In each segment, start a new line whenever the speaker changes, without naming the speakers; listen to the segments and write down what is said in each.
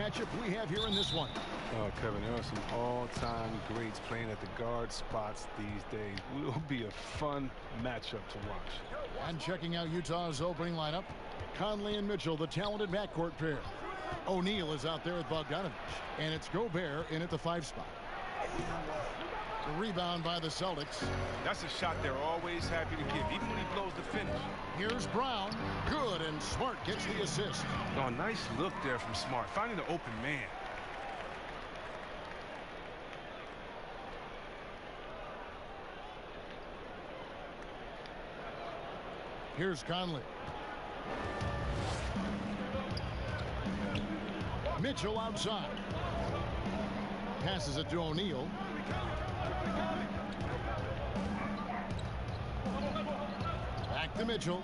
matchup we have here in this one.
Oh, Kevin, there are some all-time greats playing at the guard spots these days. Will be a fun matchup to watch.
And checking out Utah's opening lineup, Conley and Mitchell, the talented backcourt pair. O'Neal is out there with Bogdanovich, and it's Gobert in at the 5 spot. The rebound by the Celtics.
That's a shot they're always happy to give, even when he blows the finish.
Here's Brown. Good, and Smart gets the assist.
Oh, nice look there from Smart, finding the open man.
Here's Conley. Mitchell outside. Passes it to O'Neal. Back to Mitchell.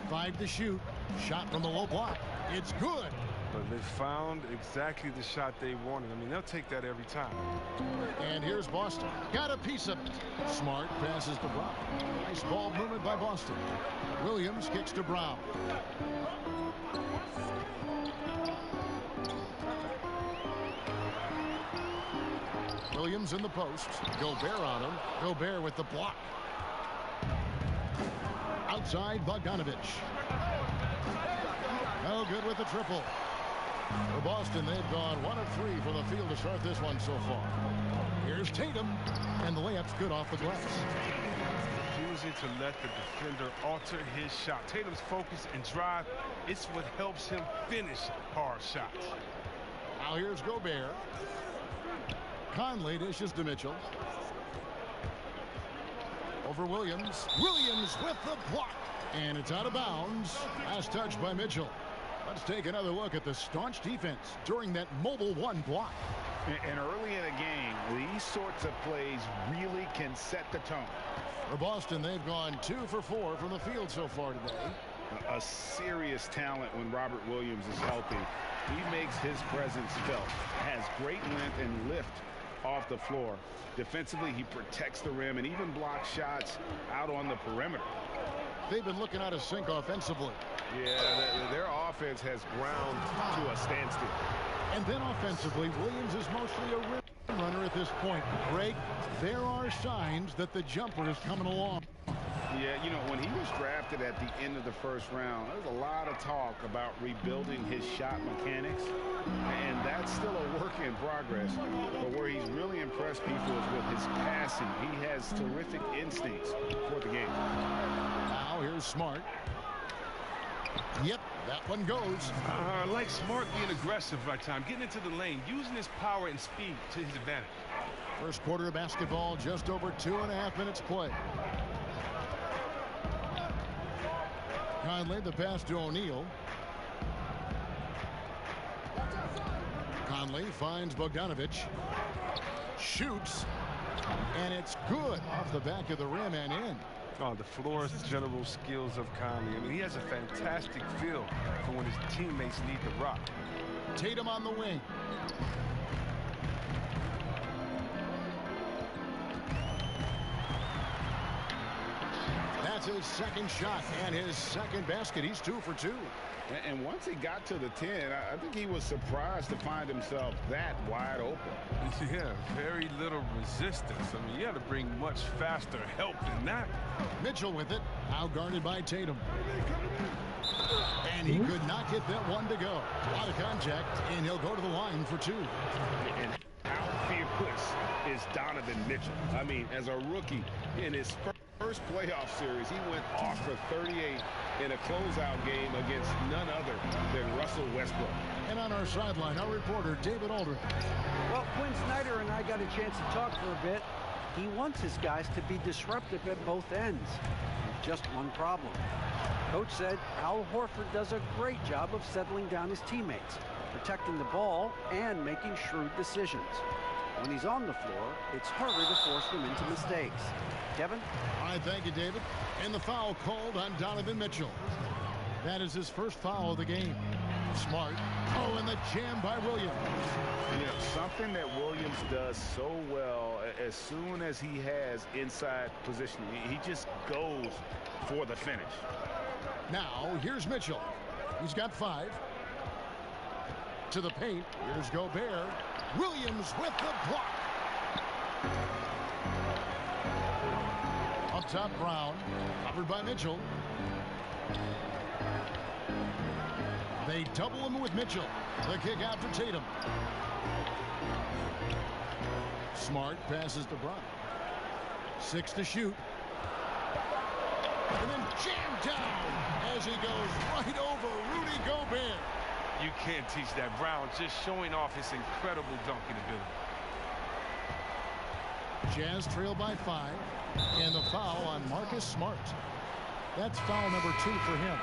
5 to shoot. Shot from the low block. It's good.
But they found exactly the shot they wanted. I mean, they'll take that every time.
And here's Boston. Got a piece of it. Smart passes to Brown. Nice ball movement by Boston. Williams kicks to Brown. Williams in the post. Gobert on him. Gobert with the block. Outside Bogdanovich. No good with the triple. For Boston, they've gone 1 of 3 from the field to start this one so far. Here's Tatum, and the layup's good off the glass.
Refusing to let the defender alter his shot. Tatum's focus and drive, it's what helps him finish hard shots.
Now here's Gobert. Conley dishes to Mitchell. Over Williams. Williams with the block. And it's out of bounds. Last touch by Mitchell. Let's take another look at the staunch defense during that mobile 1 block.
And early in a game, these sorts of plays really can set the tone.
For Boston, they've gone 2 for 4 from the field so far today.
A serious talent when Robert Williams is healthy. He makes his presence felt. Has great length and lift off the floor. Defensively, he protects the rim and even blocks shots out on the perimeter.
They've been looking out of sync offensively.
Yeah, their offense has ground to a standstill.
And then offensively, Williams is mostly a rim runner at this point. Greg, there are signs that the jumper is coming along.
Yeah, you know, when he was drafted at the end of the first round, there was a lot of talk about rebuilding his shot mechanics, and that's still a work in progress. But where he's really impressed people is with his passing. He has terrific instincts for the game.
Now here's Smart. Yep, that one goes.
I like Smart being aggressive right time, getting into the lane, using his power and speed to his advantage.
First quarter of basketball, just over 2.5 minutes play. Conley, the pass to O'Neal. Conley finds Bogdanovich. Shoots. And it's good off the back of the rim and in.
Oh, the floor's general skills of Conley. I mean, he has a fantastic feel for when his teammates need the rock.
Tatum on the wing. That's his second shot and his second basket. He's 2 for 2.
And once he got to the 10, I think he was surprised to find himself that wide open.
Yeah, very little resistance. I mean, you had to bring much faster help than that.
Mitchell with it, now guarded by Tatum. And he could not get that one to go. Out of contact, and he'll go to the line for 2.
And how fearless is Donovan Mitchell? I mean, as a rookie in his first playoff series, he went off for 38 in a closeout game against none other than Russell Westbrook.
And on our sideline, our reporter, David Aldridge.
Well, Quinn Snyder and I got a chance to talk for a bit. He wants his guys to be disruptive at both ends. Just one problem. Coach said Al Horford does a great job of settling down his teammates, protecting the ball and making shrewd decisions. When he's on the floor, it's harder to force them into mistakes. Kevin?
All right, thank you, David. And the foul called on Donovan Mitchell. That is his first foul of the game. Smart. Oh, and the jam by Williams.
You know, something that Williams does so well, as soon as he has inside position, he just goes for the finish.
Now, here's Mitchell. He's got 5. to the paint. Here's Gobert. Williams with the block. Up top, Brown. Covered by Mitchell. They double him with Mitchell. The kick out to Tatum. Smart passes to Brown. 6 to shoot. And then jammed down as he goes right over Rudy Gobert.
You can't teach that. Brown just showing off his incredible dunking ability.
Jazz trail by 5. And the foul on Marcus Smart. That's foul number 2 for him.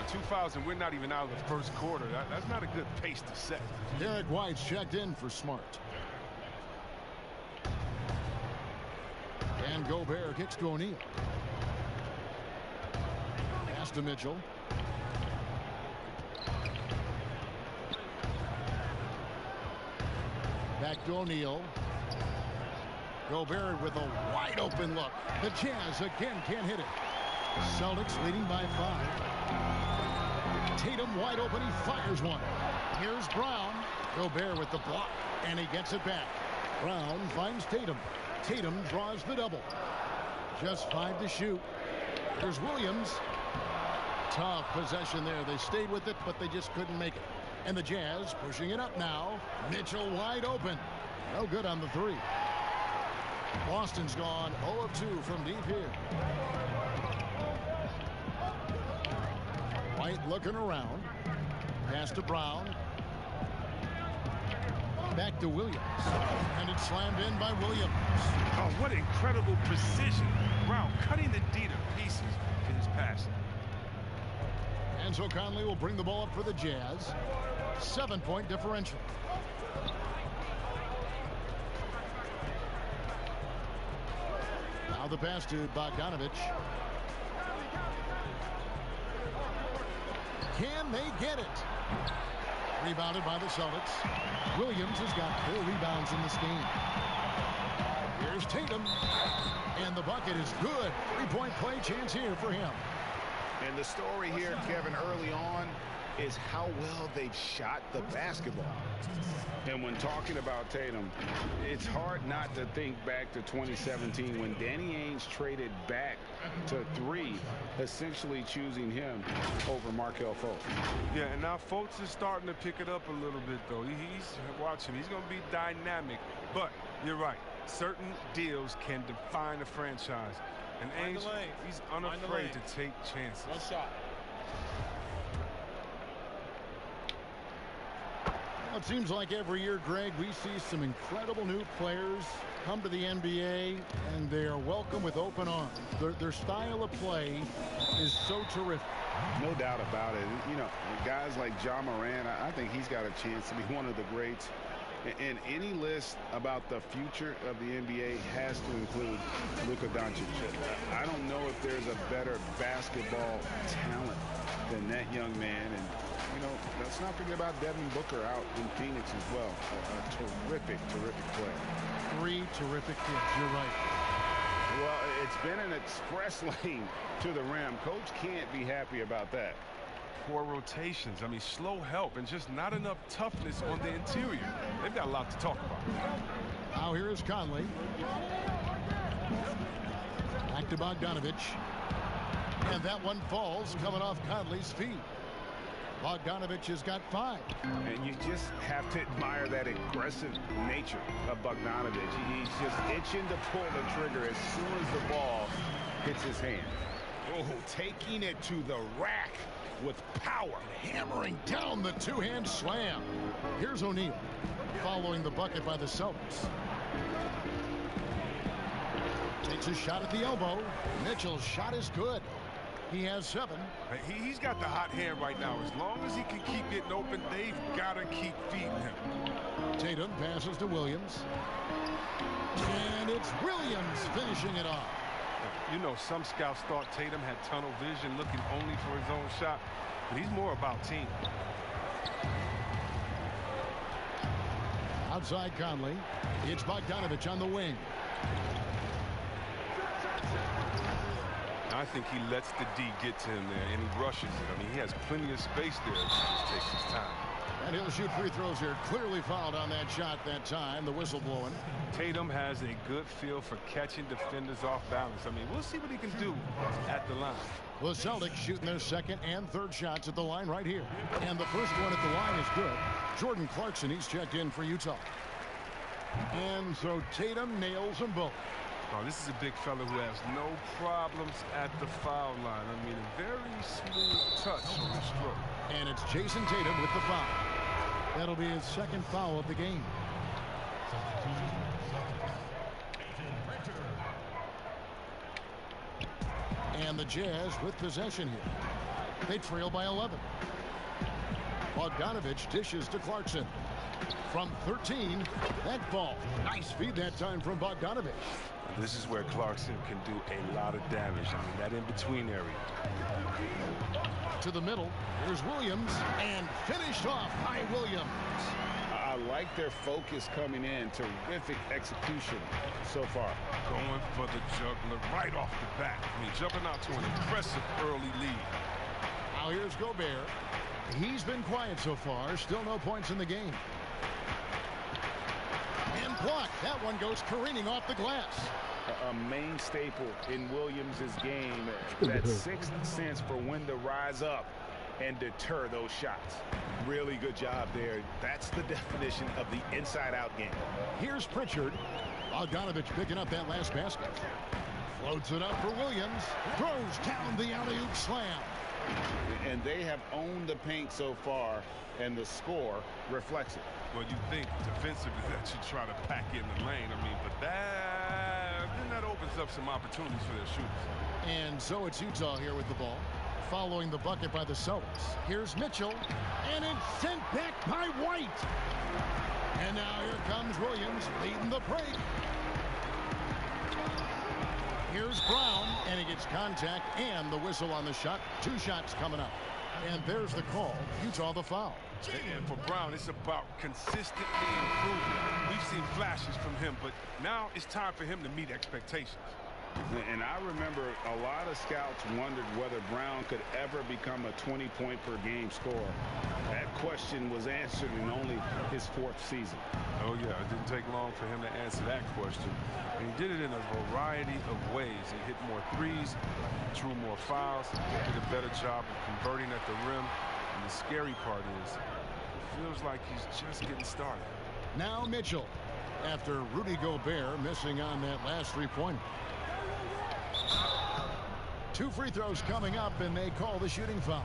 The 2 fouls, and we're not even out of the first quarter. That's not a good pace to set.
Derek White's checked in for Smart. And Gobert kicks to O'Neal. Pass to Mitchell. Back to O'Neal. Gobert with a wide open look. The Jazz again can't hit it. Celtics leading by 5. Tatum wide open. He fires one. Here's Brown. Gobert with the block. And he gets it back. Brown finds Tatum. Tatum draws the double. Just 5 to shoot. Here's Williams. Tough possession there. They stayed with it, but they just couldn't make it. And the Jazz pushing it up now. Mitchell wide open. No good on the 3. Boston's gone 0 of 2 from deep here. White looking around. Pass to Brown. Back to Williams. And it's slammed in by Williams.
Oh, what incredible precision. Brown cutting the D to pieces in his passing.
And so Conley will bring the ball up for the Jazz. 7-point differential. Now the pass to Bogdanovich. Can they get it? Rebounded by the Celtics. Williams has got 4 rebounds in this game. Here's Tatum. And the bucket is good. 3-point play chance here for him.
And the story here, Kevin, early on is how well they've shot the basketball. And when talking about Tatum, it's hard not to think back to 2017 when Danny Ainge traded back to 3, essentially choosing him over Markelle Fultz.
Yeah, and now Fultz is starting to pick it up a little bit, though. Watch him. He's going to be dynamic. But you're right. Certain deals can define a franchise. And Ainge, he's unafraid to take chances.
One shot.
Well, it seems like every year, Greg, we see some incredible new players come to the NBA, and they are welcome with open arms. Their style of play is so terrific.
No doubt about it. You know, guys like Ja Morant, I think he's got a chance to be one of the greats. And any list about the future of the NBA has to include Luka Doncic. I don't know if there's a better basketball talent than that young man. And, you know, let's not forget about Devin Booker out in Phoenix as well. A terrific, terrific player.
3 terrific kids. You're right.
Well, it's been an express lane to the rim. Coach can't be happy about that.
Poor rotations. I mean, slow help and just not enough toughness on the interior. They've got a lot to talk about.
Now here is Conley. Back to Bogdanovich. And that one falls coming off Conley's feet. Bogdanovich has got 5.
And you just have to admire that aggressive nature of Bogdanovich. He's just itching to pull the trigger as soon as the ball hits his hand. Oh, taking it to the rack with power.
Hammering down the 2-hand slam. Here's O'Neal following the bucket by the Celtics. Takes a shot at the elbow. Mitchell's shot is good. He has 7.
He's got the hot hand right now. As long as he can keep getting open, they've got to keep feeding him.
Tatum passes to Williams. And it's Williams finishing it off.
You know, some scouts thought Tatum had tunnel vision, looking only for his own shot, but he's more about team.
Outside Conley. It's Bogdanovich on the wing.
I think he lets the D get to him there, and he rushes it. I mean, he has plenty of space there if he just takes his time.
And he'll shoot free throws here. Clearly fouled on that shot that time. The whistle blowing.
Tatum has a good feel for catching defenders off balance. I mean, we'll see what he can do at the line.
The Celtics shooting their second and third shots at the line right here. And the first one at the line is good. Jordan Clarkson, he's checked in for Utah. And so Tatum nails them both.
Oh, this is a big fella who has no problems at the foul line. I mean, a very smooth touch on the stroke.
And it's Jason Tatum with the foul. That'll be his second foul of the game. And the Jazz with possession here. They trail by 11. Bogdanovich dishes to Clarkson. From 13, that ball. Nice feed that time from Bogdanovich.
This is where Clarkson can do a lot of damage. I mean, that in-between area.
To the middle. Here's Williams. And finished off by Williams.
I like their focus coming in. Terrific execution so far.
Going for the juggler right off the bat. I mean, jumping out to an impressive early lead.
Now here's Gobert. He's been quiet so far. Still no points in the game. And blocked. That one goes careening off the glass.
A main staple in Williams' game. That sixth sense for when to rise up and deter those shots. Really good job there. That's the definition of the inside-out game.
Here's Pritchard. Bogdanovich picking up that last basket. Floats it up for Williams. Throws down the alley-oop slam.
And they have owned the paint so far, and the score reflects it.
Well, you think defensively that you try to pack in the lane. I mean, but that opens up some opportunities for their shooters.
And so it's Utah here with the ball. Following the bucket by the Celtics. Here's Mitchell. And it's sent back by White. And now here comes Williams leading the break. Here's Brown, and he gets contact and the whistle on the shot. 2 shots coming up. And there's the call. Utah the foul.
And for Brown, it's about consistently improving. We've seen flashes from him, but now it's time for him to meet expectations.
And I remember a lot of scouts wondered whether Brown could ever become a 20-point-per-game scorer. That question was answered in only his 4th season.
Oh, yeah, it didn't take long for him to answer that question. And he did it in a variety of ways. He hit more threes, drew more fouls, did a better job of converting at the rim. And the scary part is, it feels like he's just getting started.
Now Mitchell, after Rudy Gobert missing on that last three-pointer. 2 free throws coming up, and they call the shooting foul.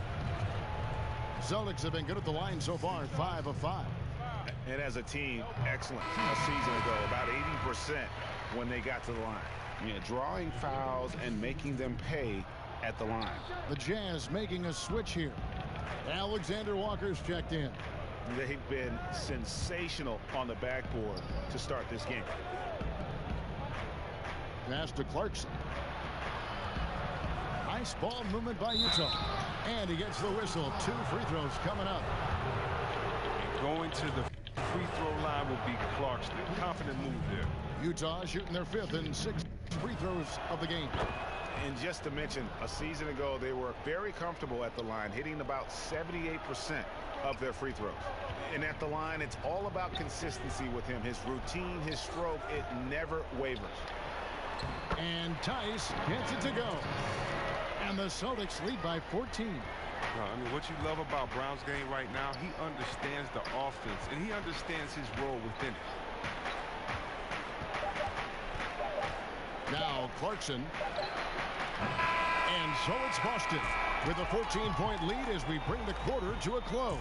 Celtics have been good at the line so far, 5 of 5.
And as a team, excellent a season ago, about 80% when they got to the line. You know, drawing fouls and making them pay at the line.
The Jazz making a switch here. Alexander Walker's checked in.
They've been sensational on the backboard to start this game.
Pass to Clarkson. Nice ball movement by Utah. And he gets the whistle. 2 free throws coming up.
Going to the free throw line will be Clarkson. Confident move there.
Utah shooting their 5th and 6th free throws of the game.
And just to mention, a season ago, they were very comfortable at the line, hitting about 78% of their free throws. And at the line, it's all about consistency with him. His routine, his stroke, it never wavers.
And Tice gets it to go. And the Celtics lead by 14.
I mean, what you love about Brown's game right now, he understands the offense, and he understands his role within it.
Now Clarkson. And so it's Boston with a 14-point lead as we bring the quarter to a close.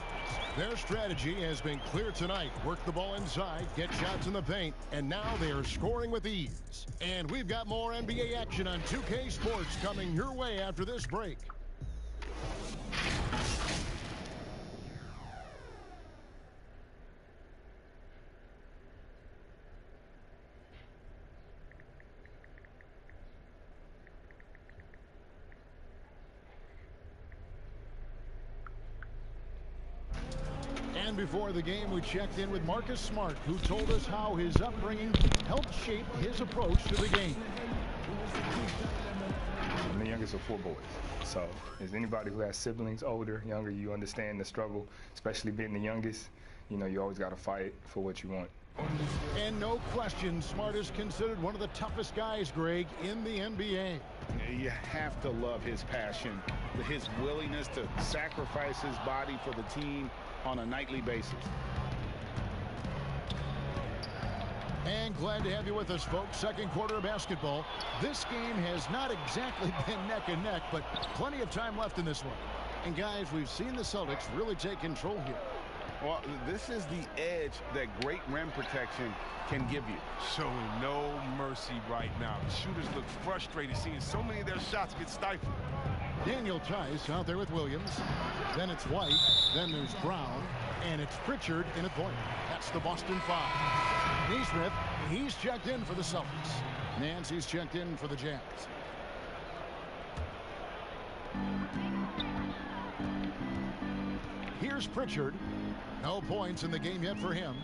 Their strategy has been clear tonight. Work the ball inside, get shots in the paint, and now they are scoring with ease. And we've got more NBA action on 2K Sports coming your way after this break. And before the game, we checked in with Marcus Smart, who told us how his upbringing helped shape his approach to the game.
I'm the youngest of 4 boys. So as anybody who has siblings, older, younger, you understand the struggle, especially being the youngest. You know, you always got to fight for what you want.
And no question, Smart is considered one of the toughest guys, Greg, in the NBA.
You have to love his passion, his willingness to sacrifice his body for the team on a nightly basis.
And glad to have you with us, folks. Second quarter of basketball. This game has not exactly been neck and neck, but plenty of time left in this one. And guys, we've seen the Celtics really take control here.
Well, this is the edge that great rim protection can give you.
Showing no mercy right now. The shooters look frustrated, seeing so many of their shots get stifled.
Daniel Tice out there with Williams. Then it's White. Then there's Brown. And it's Pritchard in at point. That's the Boston 5. Neesmith, he's checked in for the Celtics. Nance, he's checked in for the Jazz. Here's Pritchard. No points in the game yet for him.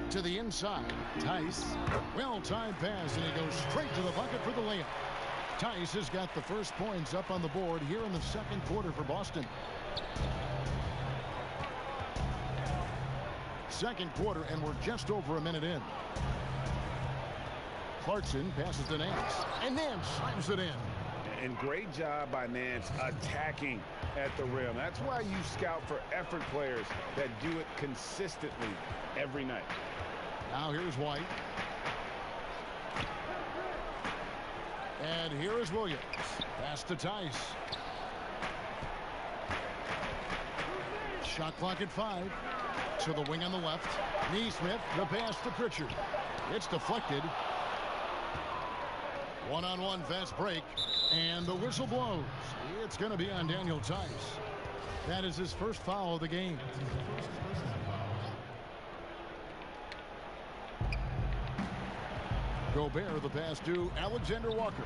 To the inside. Tice. Well-timed pass, and he goes straight to the bucket for the layup. Tice has got the first points up on the board here in the second quarter for Boston. Second quarter, and we're just over a minute in. Clarkson passes to Nance, and Nance slams it in.
And great job by Nance attacking at the rim. That's why you scout for effort players that do it consistently every night.
Now here's White. And here is Williams. Pass to Tice. Shot clock at 5. To the wing on the left. Neesmith, the pass to Pritchard. It's deflected. One-on-one fast break. And the whistle blows. It's going to be on Daniel Tice. That is his first foul of the game. Gobert, the pass to Alexander Walker.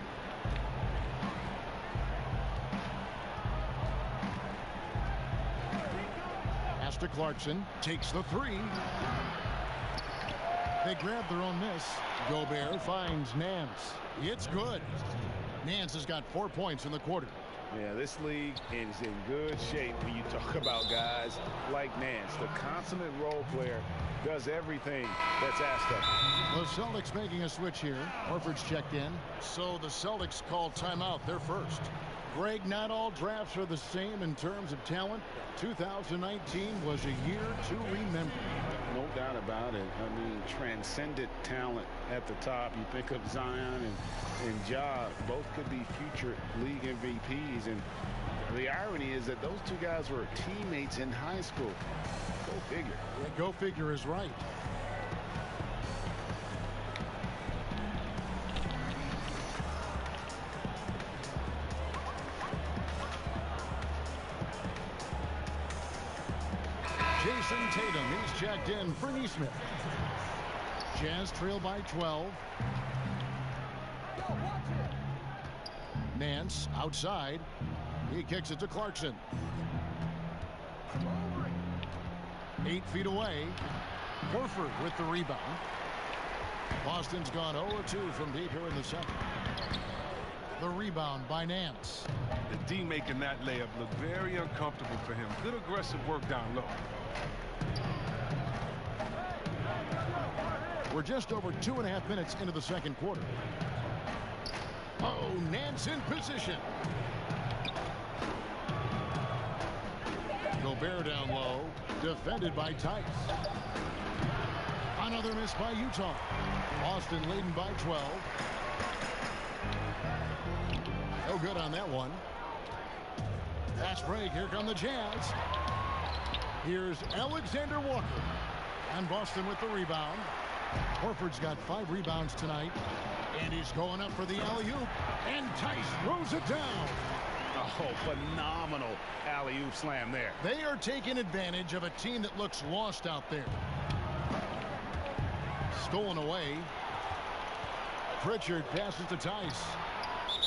Pass to Clarkson. Takes the 3. They grab their own miss. Gobert finds Nance. It's good. Nance has got 4 points in the quarter.
Yeah, this league is in good shape when you talk about guys like Nance. The consummate role player does everything that's asked of him.
The Celtics making a switch here. Horford's checked in. So the Celtics call timeout. They're first. Greg, not all drafts are the same in terms of talent. 2019 was a year to remember.
No doubt about it. I mean, transcendent talent at the top. You think of Zion and Ja. Both could be future league MVPs. And the irony is that those two guys were teammates in high school. Go figure.
Yeah, go figure is right. Jason Tatum, he's checked in for Neesmith. Jazz trail by 12. Nance outside. He kicks it to Clarkson. 8 feet away. Horford with the rebound. Boston's gone 0-2 from deep here in the second. The rebound by Nance.
The D making that layup look very uncomfortable for him. Good aggressive work down low.
We're just over 2.5 minutes into the second quarter. Oh, Nance in position. Gobert down low. Defended by Tice. Another miss by Utah. Boston leading by 12. No good on that one. Fast break. Here come the Jazz. Here's Alexander Walker. And Boston with the rebound. Horford's got 5 rebounds tonight. And he's going up for the alley-oop. And Tice throws it down.
Oh, phenomenal alley-oop slam there.
They are taking advantage of a team that looks lost out there. Stolen away. Pritchard passes to Tice.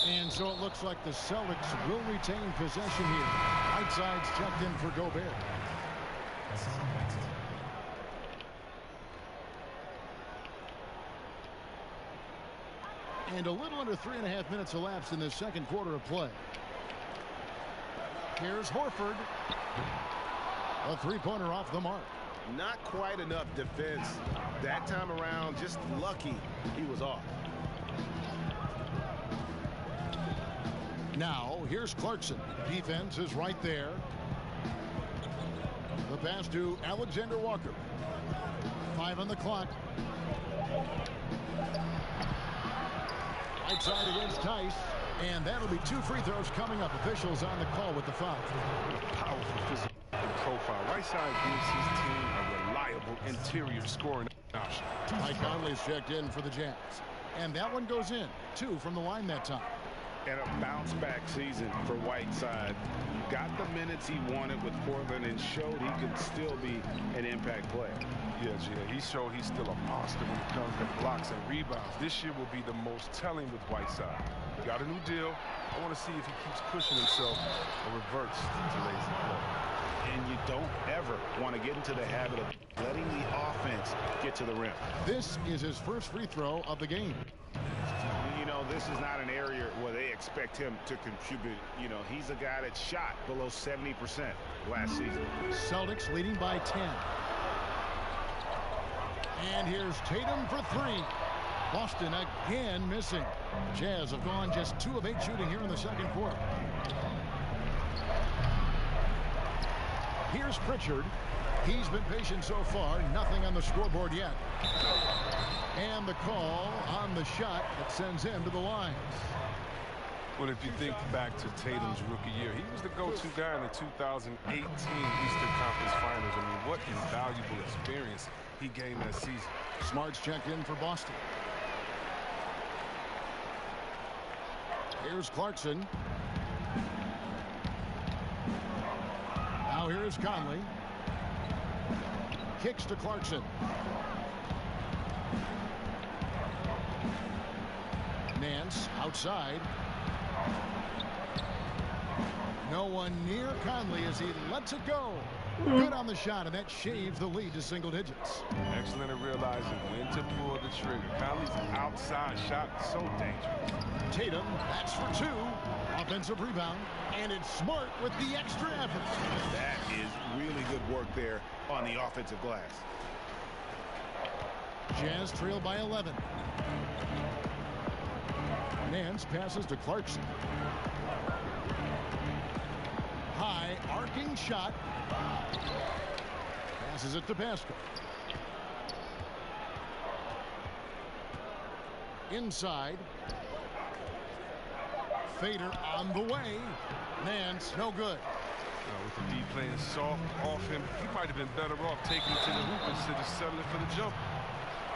And so it looks like the Celtics will retain possession here. Whiteside's checked in for Gobert. And a little under 3.5 minutes elapsed in the second quarter of play. Here's Horford. A three-pointer off the mark.
Not quite enough defense that time around. Just lucky he was off.
Now here's Clarkson. Defense is right there. The pass to Alexander Walker. 5 on the clock. Right side against Tice. And that'll be 2 free throws coming up. Officials on the call with the foul.
Powerful physical profile. Right side gives his team a reliable interior scoring option.
Mike Conley's checked in for the Jazz. And that one goes in. 2 from the line that time.
And a bounce-back season for Whiteside. Got the minutes he wanted with Portland and showed he could still be an impact player.
Yeah, he showed he's still a monster when it comes to blocks and rebounds. This year will be the most telling with Whiteside. Got a new deal. I want to see if he keeps pushing himself or reverts to lazy play.
And you don't ever want to get into the habit of letting the offense get to the rim.
This is his first free throw of the game.
You know, this is not an area where they expect him to contribute. You know, he's a guy that shot below 70% last season.
Celtics leading by 10. And here's Tatum for 3. Boston again missing. Jazz have gone just 2 of 8 shooting here in the second quarter. Here's Pritchard. He's been patient so far. Nothing on the scoreboard yet. And the call on the shot that sends him to the line.
Well, if you think back to Tatum's rookie year, he was the go-to guy in the 2018 Eastern Conference Finals. I mean, what invaluable experience he gained that season.
Smart's checked in for Boston. Here's Clarkson. Now here's Conley. Kicks to Clarkson. Nance outside. No one near Conley as he lets it go. Good on the shot, and that shaves the lead to single digits.
Excellent at realizing when to pull the trigger. Conley's outside shot so dangerous.
Tatum, that's for 2. Offensive rebound, and it's Smart with the extra effort.
That is really good work there on the offensive glass.
Jazz trail by 11. Nance passes to Clarkson. High arcing shot. Passes it to Pascal. Inside. Fader on the way. Nance, no good.
With the D playing soft off him, he might have been better off taking it to the hoop instead of settling for the jump.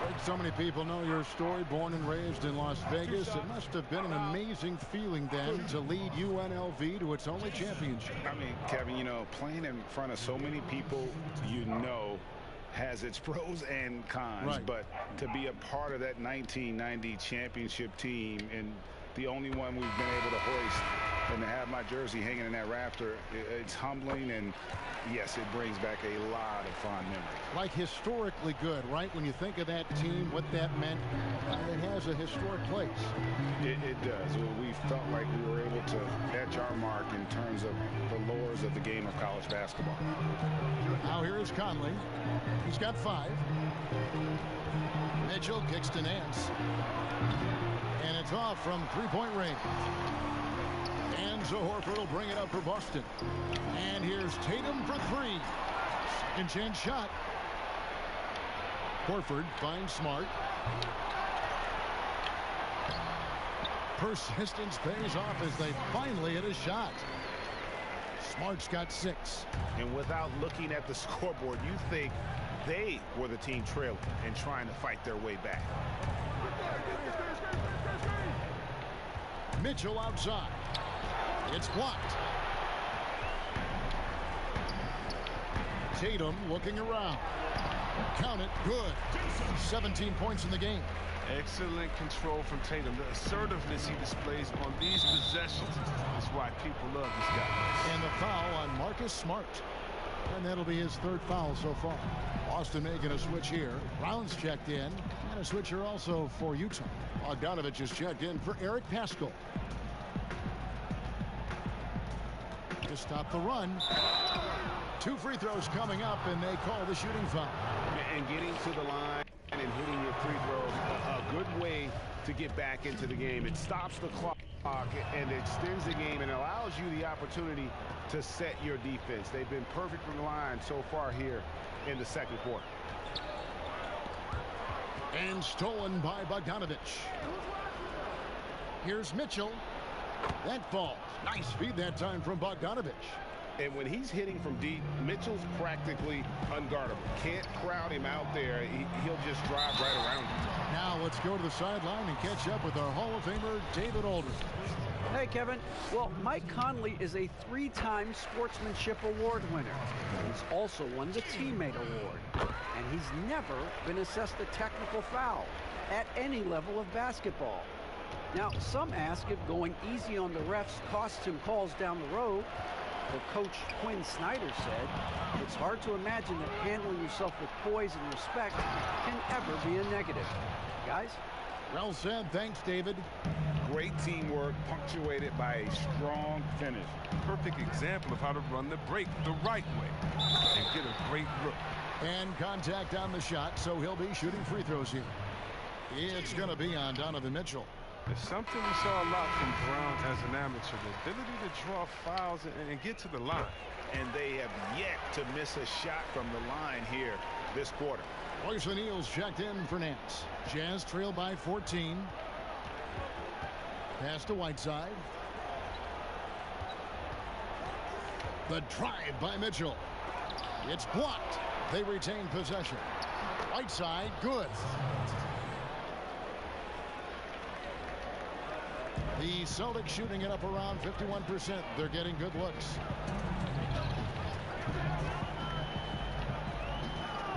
Like so many people know your story, born and raised in Las Vegas. It must have been an amazing feeling then to lead UNLV to its only championship.
I mean, Kevin, you know, playing in front of so many people, you know, has its pros and cons.
Right.
But to be a part of that 1990 championship team and the only one we've been able to hoist and to have my jersey hanging in that rafter, it's humbling, and yes, it brings back a lot of fond memories.
Like historically good, right? When you think of that team, what that meant, it has a historic place.
It does. We felt like we were able to etch our mark in terms of the lures of the game of college basketball.
Now here is Conley. He's got 5. Mitchell kicks to Nance. And it's off from 3-point range. And so Horford will bring it up for Boston. And here's Tatum for 3. Second chance shot. Horford finds Smart. Persistence pays off as they finally hit a shot. Smart's got 6.
And without looking at the scoreboard, you think they were the team trailing and trying to fight their way back.
Mitchell outside. It's blocked. Tatum looking around. Count it. Good. 17 points in the game.
Excellent control from Tatum. The assertiveness he displays on these possessions is why people love this guy.
And the foul on Marcus Smart. And that'll be his 3rd foul so far. Boston making a switch here. Brown's checked in. And a switcher also for Utah. Bogdanovich is checked in for Eric Paschal. To stop the run. 2 free throws coming up, and they call the shooting foul.
And getting to the line and hitting your free throws, a good way to get back into the game. It stops the clock and extends the game and allows you the opportunity to set your defense. They've been perfect from the line so far here in the second quarter.
And stolen by Bogdanovich. Here's Mitchell. That falls. Nice feed that time from Bogdanovich.
And when he's hitting from deep, Mitchell's practically unguardable. Can't crowd him out there. He'll just drive right around him.
Now let's go to the sideline and catch up with our Hall of Famer, David Aldridge.
Hey, Kevin. Well, Mike Conley is a 3-time Sportsmanship Award winner. He's also won the Teammate Award. And he's never been assessed a technical foul at any level of basketball. Now, some ask if going easy on the refs costs him calls down the road. Well, Coach Quinn Snyder said, it's hard to imagine that handling yourself with poise and respect can ever be a negative. Guys?
Well said. Thanks, David.
Great teamwork punctuated by a strong finish.
Perfect example of how to run the break the right way and get a great look.
And contact on the shot, so he'll be shooting free throws here. It's going to be on Donovan Mitchell.
It's something we saw a lot from Brown as an amateur, the ability to draw fouls and get to the line.
And they have yet to miss a shot from the line here this quarter.
Royce O'Neal's checked in for Nance. Jazz trail by 14. Pass to Whiteside. The drive by Mitchell. It's blocked. They retain possession. Whiteside, good. The Celtics shooting it up around 51%. They're getting good looks.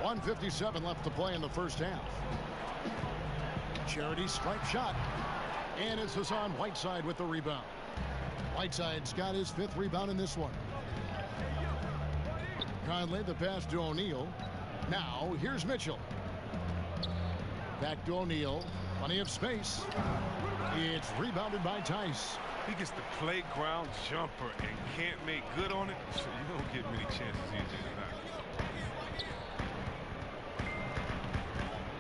1:57 left to play in the first half. Charity stripe shot. And it's Hassan Whiteside with the rebound. Whiteside's got his 5th rebound in this one. Conley, the pass to O'Neal. Now, here's Mitchell. Back to O'Neal. Plenty of space. It's rebounded by Tice.
He gets the playground jumper and can't make good on it, so you don't get many chances easy tonight.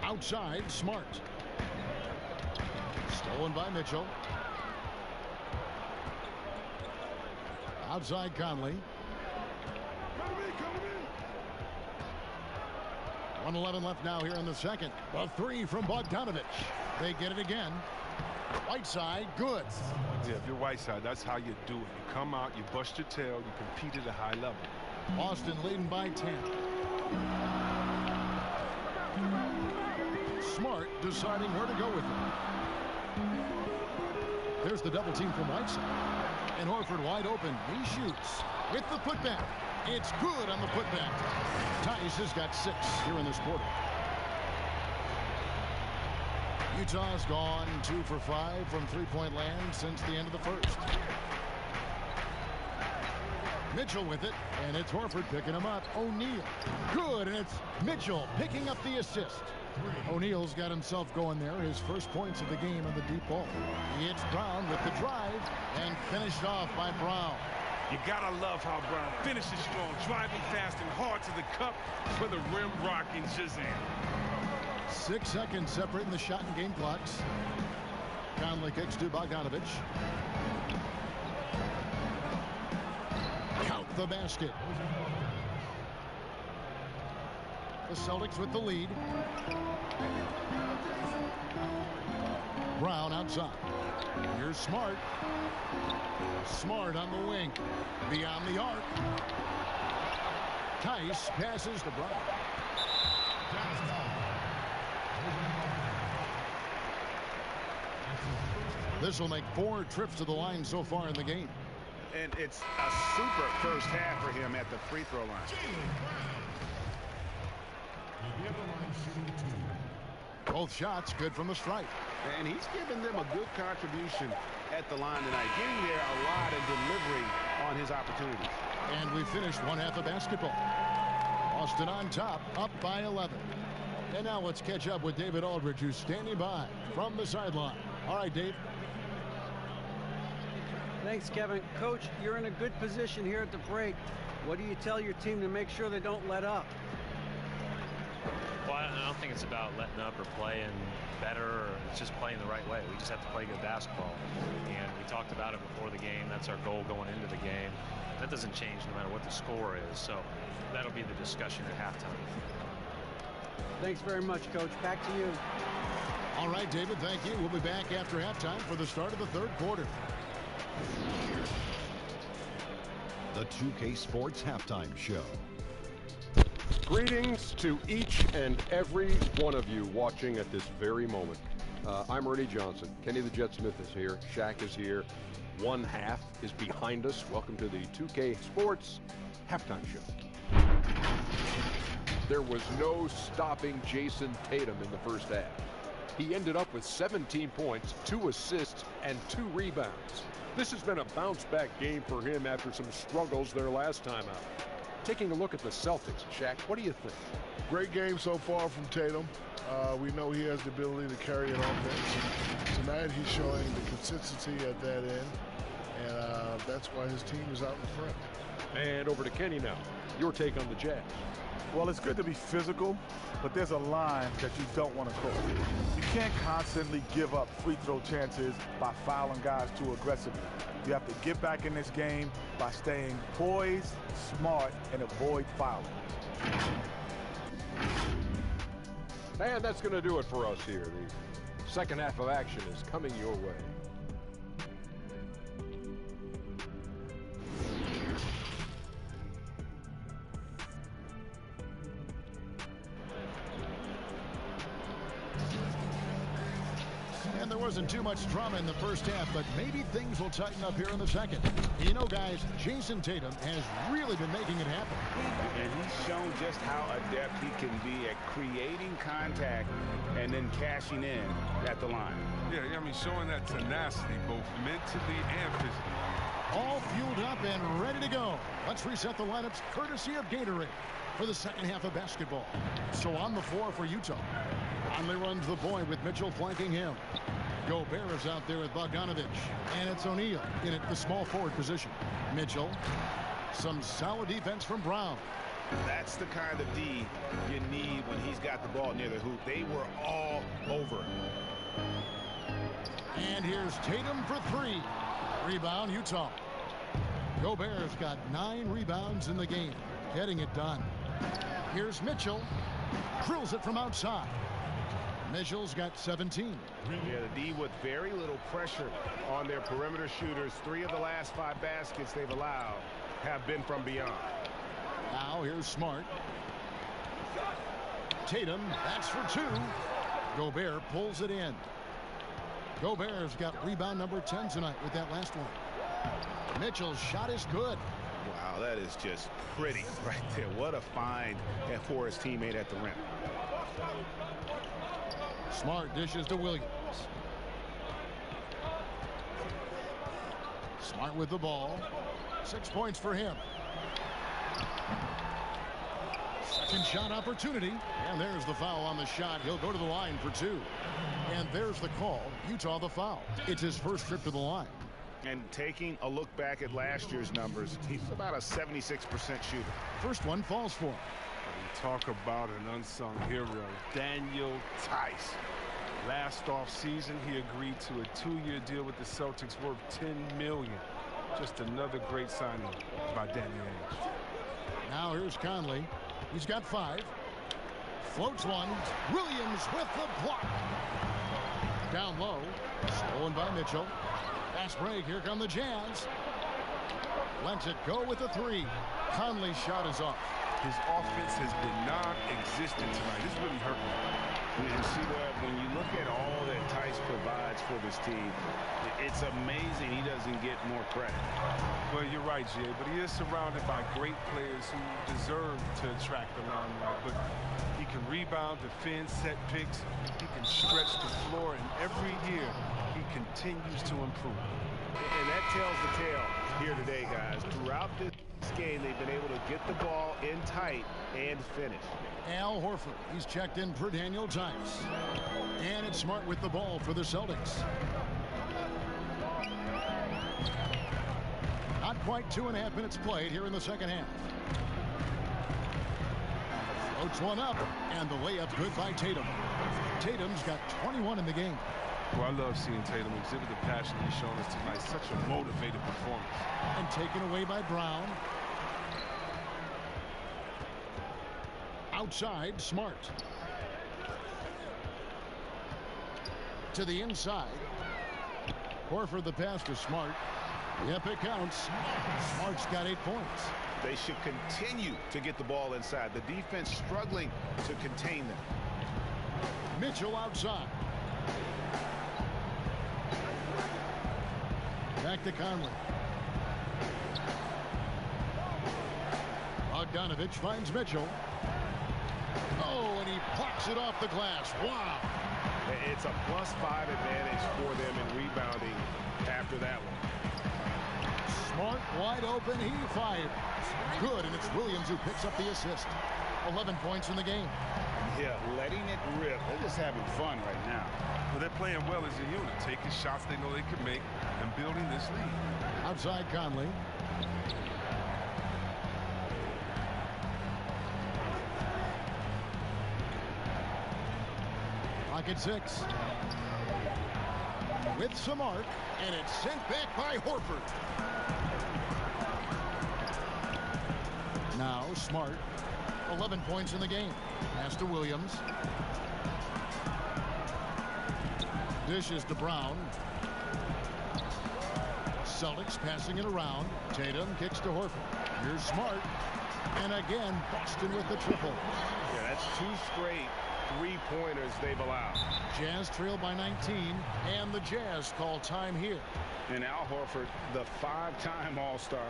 Outside, Smart. Stolen by Mitchell. Outside Conley. 1:11 left now here in the second. A 3 from Bogdanovich. They get it again. Whiteside, good.
Yeah, if you're Whiteside, that's how you do it. You come out, you bust your tail, you compete at a high level.
Boston leading by 10. Smart deciding where to go with it. There's the double team from Whiteside. And Horford wide open. He shoots with the putback. It's good on the putback. Tice has got 6 here in this quarter. Utah's gone 2 for 5 from three-point land since the end of the first. Mitchell with it, and it's Horford picking him up. O'Neal, good, and it's Mitchell picking up the assist. O'Neal's got himself going there, his first points of the game on the deep ball. It's Brown with the drive, and finished off by Brown.
You gotta love how Brown finishes strong, driving fast and hard to the cup for the rim rocking Shazam.
6 seconds separating the shot and game clocks. Conley kicks to Bogdanovich. Count the basket. The Celtics with the lead. Brown outside. Here's Smart. Smart on the wing. Beyond the arc. Tice passes to Brown. This will make 4 trips to the line so far in the game.
And it's a super first half for him at the free throw line.
Both shots good from the stripe.
And he's given them a good contribution at the line tonight, getting there a lot of delivery on his opportunities.
And we finished one half of basketball. Boston on top, up by 11. And now let's catch up with David Aldridge, who's standing by from the sideline. All right, Dave.
Thanks, Kevin. Coach, you're in a good position here at the break. What do you tell your team to make sure they don't let up?
Well, I don't think it's about letting up or playing better, or it's just playing the right way. We just have to play good basketball. And we talked about it before the game. That's our goal going into the game. That doesn't change no matter what the score is. So that'll be the discussion at halftime.
Thanks very much, Coach. Back to you.
All right, David, thank you. We'll be back after halftime for the start of the third quarter.
The 2K Sports Halftime Show.
Greetings to each and every one of you watching at this very moment. I'm Ernie Johnson. Kenny the Jet Smith is here. Shaq is here. One half is behind us. Welcome to the 2K Sports Halftime Show. There was no stopping Jason Tatum in the first half. He ended up with 17 points, 2 assists, and 2 rebounds. This has been a bounce-back game for him after some struggles their last time out. Taking a look at the Celtics, Shaq, what do you think?
Great game so far from Tatum. We know he has the ability to carry an offense. Tonight he's showing the consistency at that end, and that's why his team is out in front.
And over to Kenny now. Your take on the Jazz.
Well, it's good to be physical, but there's a line that you don't want to cross. You can't constantly give up free throw chances by fouling guys too aggressively. You have to get back in this game by staying poised, smart, and avoid fouling.
And that's going to do it for us here. The second half of action is coming your way.
And there wasn't too much drama in the first half, but maybe things will tighten up here in the second. You know, guys, Jason Tatum has really been making it happen.
And he's shown just how adept he can be at creating contact and then cashing in at the line.
Yeah, I mean, showing that tenacity both mentally and physically.
All fueled up and ready to go. Let's reset the lineups courtesy of Gatorade for the second half of basketball. So on the floor for Utah. Conley runs the point with Mitchell flanking him. Gobert is out there with Bogdanovich. And it's O'Neal in at the small forward position. Mitchell. Some solid defense from Brown.
That's the kind of D you need when he's got the ball near the hoop. They were all over him.
And here's Tatum for 3. Rebound, Utah. Gobert's got 9 rebounds in the game. Getting it done. Here's Mitchell. Drills it from outside. Mitchell's got 17.
Yeah, the D with very little pressure on their perimeter shooters. 3 of the last 5 baskets they've allowed have been from beyond.
Now here's Smart. Tatum, that's for 2. Gobert pulls it in. Gobert's got rebound number 10 tonight with that last one. Mitchell's shot is good.
Wow, that is just pretty right there. What a find for his teammate at the rim.
Smart dishes to Williams. Smart with the ball. 6 points for him. Second shot opportunity. And there's the foul on the shot. He'll go to the line for 2. And there's the call. Utah the foul. It's his first trip to the line.
And taking a look back at last year's numbers, he's about a 76% shooter.
First one falls for him.
Talk about an unsung hero, Daniel Tice. Last offseason, he agreed to a 2-year deal with the Celtics worth $10 million. Just another great signing by Danny Ainge.
Now here's Conley. He's got 5. Floats one. Williams with the block. Down low. Stolen by Mitchell. Fast break. Here come the Jazz. Lets it go with the 3. Conley's shot is off.
His offense has been non-existent tonight. This really hurt him.
And see that when you look at all that Tice provides for this team, it's amazing he doesn't get more credit.
Well, you're right, Jay, but he is surrounded by great players who deserve to attract the limelight. But he can rebound, defend, set picks. He can stretch the floor, and every year he continues to improve.
And that tells the tale here today, guys. Throughout this game, they've been able to get the ball in tight and finish.
Al Horford, he's checked in for Daniel Tice. And it's Smart with the ball for the Celtics. Not quite 2.5 minutes played here in the second half. Floats one up, and the layup good by Tatum. Tatum's got 21 in the game.
Well, I love seeing Tatum exhibit the passion he's shown us tonight. Such a motivated performance.
And taken away by Brown. Outside, Smart. To the inside. Horford the pass to Smart. Yep, it counts. Smart's got 8 points.
They should continue to get the ball inside. The defense struggling to contain them.
Mitchell outside. Back to Conley. Bogdanovich finds Mitchell. Oh, and he blocks it off the glass. Wow.
It's a +5 advantage for them in rebounding after that one.
Smart wide open. He fires. Good, and it's Williams who picks up the assist. 11 points in the game.
Yeah, letting it rip. They're just having fun right now.
Well, they're playing well as a unit, taking shots they know they can make and building this lead.
Outside Conley. Clock at 6. With some arc, and it's sent back by Horford. Now Smart. 11 points in the game. Pass to Williams. Dishes to Brown. Celtics passing it around. Tatum kicks to Horford. Here's Smart. And again, Boston with the triple.
Yeah, that's 2 straight 3-pointers they've allowed.
Jazz trail by 19, and the Jazz call time here.
And Al Horford, the 5-time All-Star,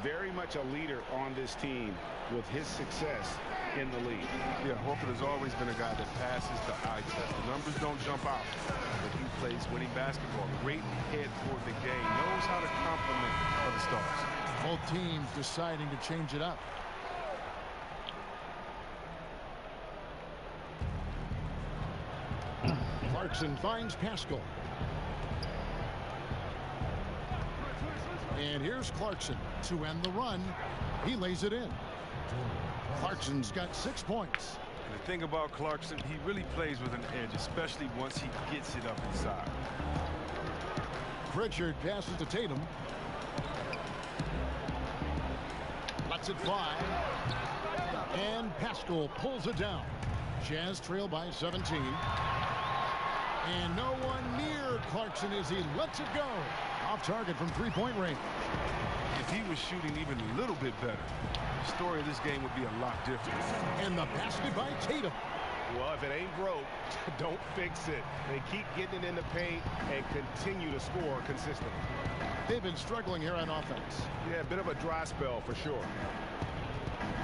very much a leader on this team with his success in the league.
Yeah, Horford has always been a guy that passes the eye test. The numbers don't jump out, but he plays winning basketball. Great head for the game. Knows how to complement other stars.
Both teams deciding to change it up. Clarkson finds Pascal. And here's Clarkson to end the run. He lays it in. Clarkson's got 6 points.
And the thing about Clarkson, he really plays with an edge, especially once he gets it up inside.
Pritchard passes to Tatum. Lets it fly. And Pascal pulls it down. Jazz trail by 17. And no one near Clarkson as he lets it go. Off target from 3-point range.
If he was shooting even a little bit better, the story of this game would be a lot different.
And the basket by Tatum.
Well, if it ain't broke, don't fix it. They keep getting it in the paint and continue to score consistently.
They've been struggling here on offense.
Yeah, a bit of a dry spell for sure.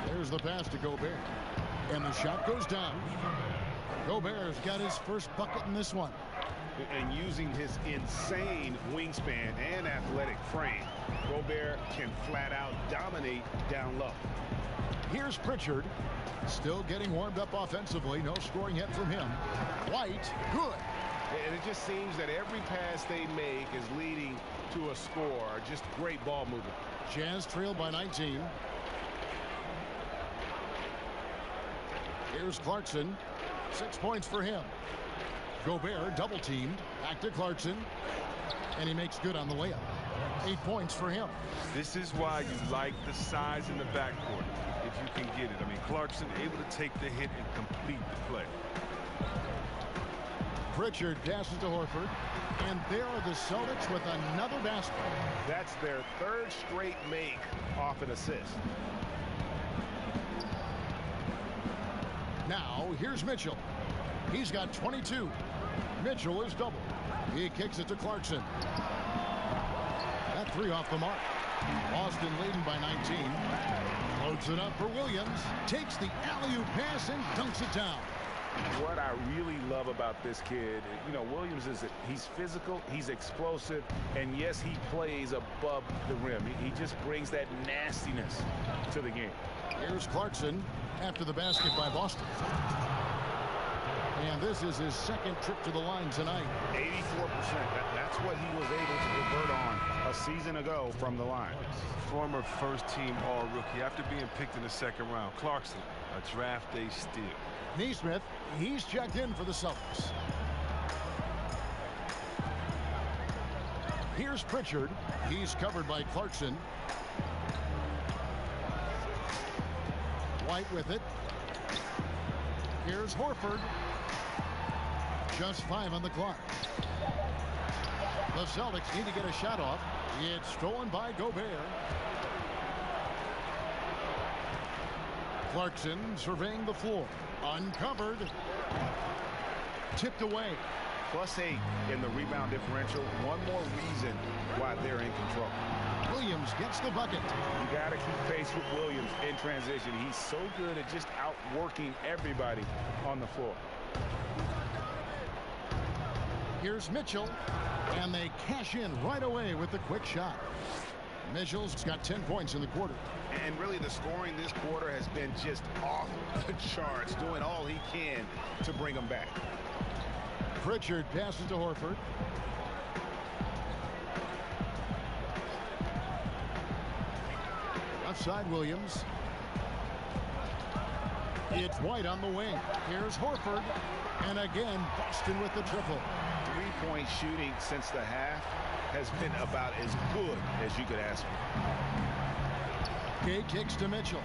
There's the pass to Gobert. And the shot goes down. Gobert's got his first bucket in this one.
And using his insane wingspan and athletic frame, Gobert can flat out dominate down low.
Here's Pritchard. Still getting warmed up offensively. No scoring yet from him. White, good.
And it just seems that every pass they make is leading to a score. Just great ball movement.
Jazz trail by 19. Here's Clarkson. 6 points for him. Gobert double teamed. Back to Clarkson. And he makes good on the layup. 8 points for him.
This is why you like the size in the backcourt, if you can get it. I mean, Clarkson able to take the hit and complete the play.
Pritchard passes to Horford. And there are the Celtics with another basket.
That's their 3rd straight make off an assist.
Now, here's Mitchell. He's got 22. Mitchell is double. He kicks it to Clarkson. That 3 off the mark. Boston leading by 19. Loads it up for Williams. Takes the alley-oop pass and dunks it down.
What I really love about this kid, you know, Williams is he's physical, he's explosive, and yes, he plays above the rim. He just brings that nastiness to the game.
Here's Clarkson after the basket by Boston. And this is his second trip to the line tonight.
84%. That's what he was able to convert on a season ago from the line.
Former first-team All-Rookie after being picked in the second round. Clarkson, a draft day steal.
Neesmith, he's checked in for the Celtics. Here's Pritchard. He's covered by Clarkson. White with it. Here's Horford. Just 5 on the clock. The Celtics need to get a shot off. It's stolen by Gobert. Clarkson surveying the floor. Uncovered. Tipped away.
+8 in the rebound differential. One more reason why they're in control.
Williams gets the bucket.
You got to keep pace with Williams in transition. He's so good at just outworking everybody on the floor.
Here's Mitchell, and they cash in right away with the quick shot. Mitchell's got 10 points in the quarter.
And really the scoring this quarter has been just off the charts, doing all he can to bring them back.
Pritchard passes to Horford. Outside Williams. It's White on the wing. Here's Horford. And again, Boston with the triple.
Three-point shooting since the half has been about as good as you could ask for.
Gay kicks to Mitchell.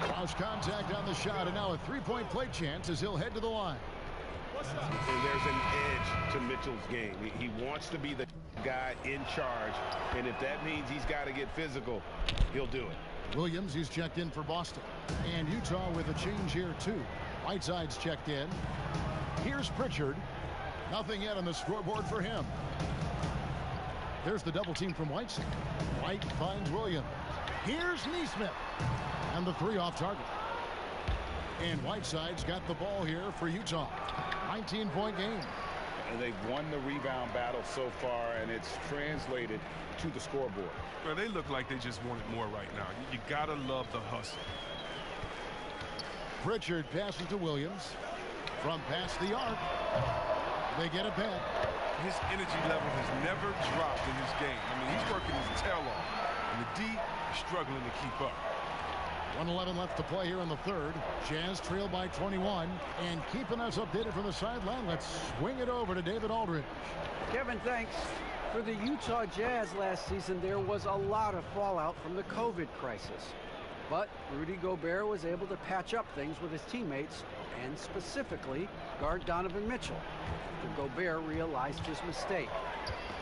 Cross contact on the shot, and now a three-point play chance as he'll head to the line.
And there's an edge to Mitchell's game. He wants to be the guy in charge, and if that means he's got to get physical, he'll do it.
Williams, he's checked in for Boston. And Utah with a change here, too. Whiteside's checked in. Here's Pritchard. Nothing yet on the scoreboard for him. There's the double team from Whiteside. White finds Williams. Here's Neesmith. And the three off target. And Whiteside's got the ball here for Utah. 19-point game.
And they've won the rebound battle so far, and it's translated to the scoreboard.
Well, they look like they just want it more right now. You gotta love the hustle.
Pritchard passes to Williams. From past the arc. They get it back.
His energy level has never dropped in his game. I mean, he's working his tail off. And the D is struggling to keep up.
1:11 left to play here in the third. Jazz trail by 21. And keeping us updated from the sideline, let's swing it over to David Aldridge.
Kevin, thanks. For the Utah Jazz last season, there was a lot of fallout from the COVID crisis. But Rudy Gobert was able to patch up things with his teammates, and specifically guard Donovan Mitchell. And Gobert realized his mistake.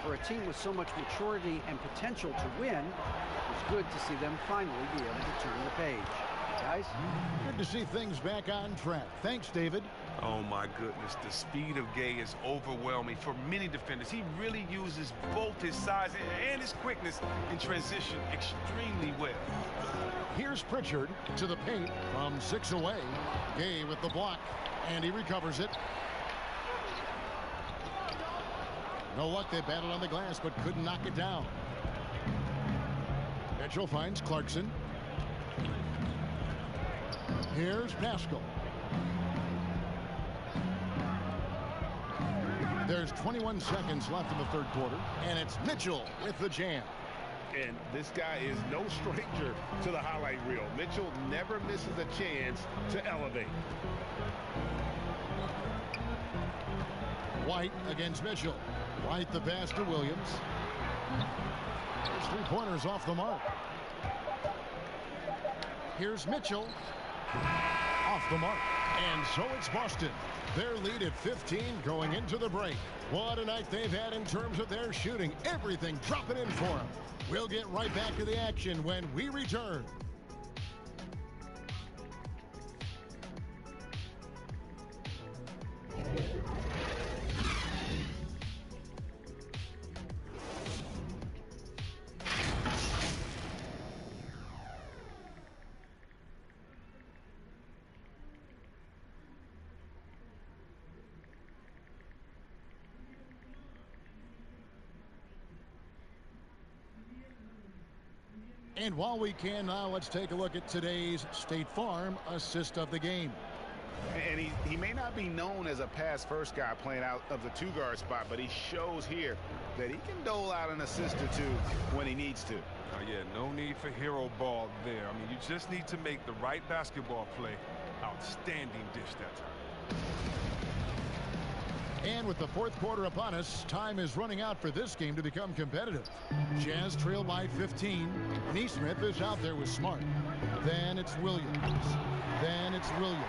For a team with so much maturity and potential to win, it was good to see them finally be able to turn the page. Guys?
Good to see things back on track. Thanks, David.
Oh, my goodness. The speed of Gay is overwhelming for many defenders. He really uses both his size and his quickness in transition extremely well.
Here's Pritchard to the paint from 6 away. Gay with the block, and he recovers it. No luck. They battled on the glass, but couldn't knock it down. Mitchell finds Clarkson. Here's Pascal. There's 21 seconds left in the third quarter, and it's Mitchell with the jam.
And this guy is no stranger to the highlight reel. Mitchell never misses a chance to elevate.
White against Mitchell. White the pass to Williams. His three-pointers off the mark. Here's Mitchell. Off the mark. And so it's Boston. Their lead at 15 going into the break. What a night they've had in terms of their shooting. Everything dropping in for them. We'll get right back to the action when we return. And while we can now, let's take a look at today's State Farm assist of the game.
And he may not be known as a pass-first guy playing out of the two-guard spot, but he shows here that he can dole out an assist or two when he needs to.
Yeah, no need for hero ball there. I mean, you just need to make the right basketball play. Outstanding dish that time.
And with the fourth quarter upon us, time is running out for this game to become competitive. Jazz trail by 15. Neesmith is out there with Smart. Then it's Williams. Then it's Williams.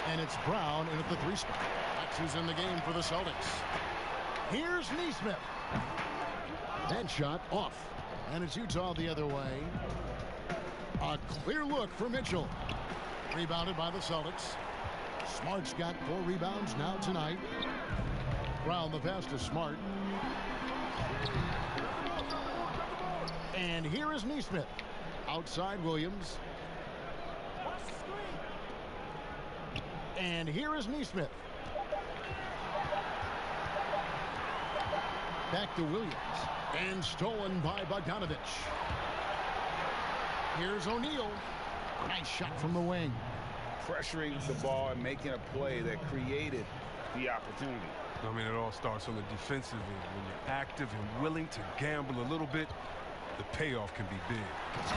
And it's Brown in at the 3 spot. That's who's in the game for the Celtics. Here's Neesmith. That shot off. And it's Utah the other way. A clear look for Mitchell. Rebounded by the Celtics. Smart's got 4 rebounds now tonight. Brown the pass to Smart. And here is Neesmith. Outside Williams. And here is Neesmith. Back to Williams. And stolen by Bogdanovich. Here's O'Neal. Nice shot from the wing.
Pressuring the ball and making a play that created the opportunity.
I mean, it all starts on the defensive end. When you're active and willing to gamble a little bit, the payoff can be big.